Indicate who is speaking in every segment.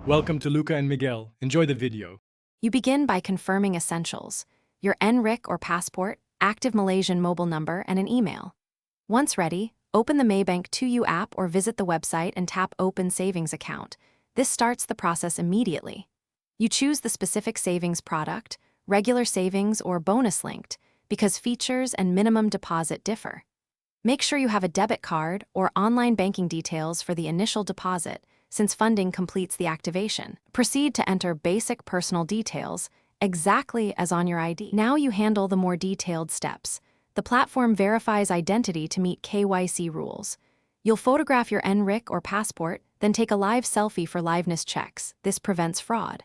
Speaker 1: Welcome to Luca and Miguel. Enjoy the video.
Speaker 2: You begin by confirming essentials: your NRIC or passport, active Malaysian mobile number, and an email. Once ready, open the Maybank 2U app or visit the website and tap Open Savings Account. This starts the process immediately. You choose the specific savings product, regular savings or bonus linked, because features and minimum deposit differ. Make sure you have a debit card or online banking details for the initial deposit, since funding completes the activation. Proceed to enter basic personal details, exactly as on your ID. Now you handle the more detailed steps. The platform verifies identity to meet KYC rules. You'll photograph your NRIC or passport, then take a live selfie for liveness checks. This prevents fraud.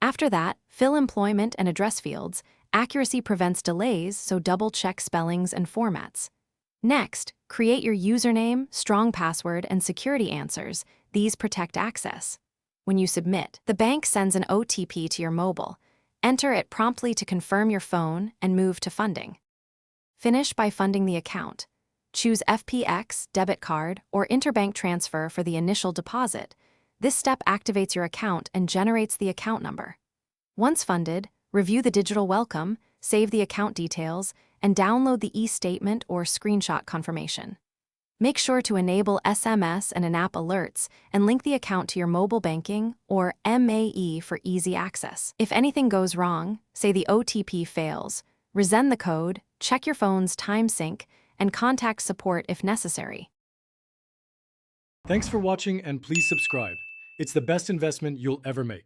Speaker 2: After that, fill employment and address fields. Accuracy prevents delays, so double-check spellings and formats. Next, create your username, strong password, and security answers. These protect access. When you submit, the bank sends an OTP to your mobile. Enter it promptly to confirm your phone and move to funding. Finish by funding the account. Choose FPX, debit card, or interbank transfer for the initial deposit. This step activates your account and generates the account number. Once funded, review the digital welcome, save the account details, and download the e-statement or screenshot confirmation. Make sure to enable SMS and in-app alerts and link the account to your mobile banking or MAE for easy access. If anything goes wrong, say the OTP fails, resend the code, check your phone's time sync, and contact support if necessary.
Speaker 1: Thanks for watching and please subscribe. It's the best investment you'll ever make.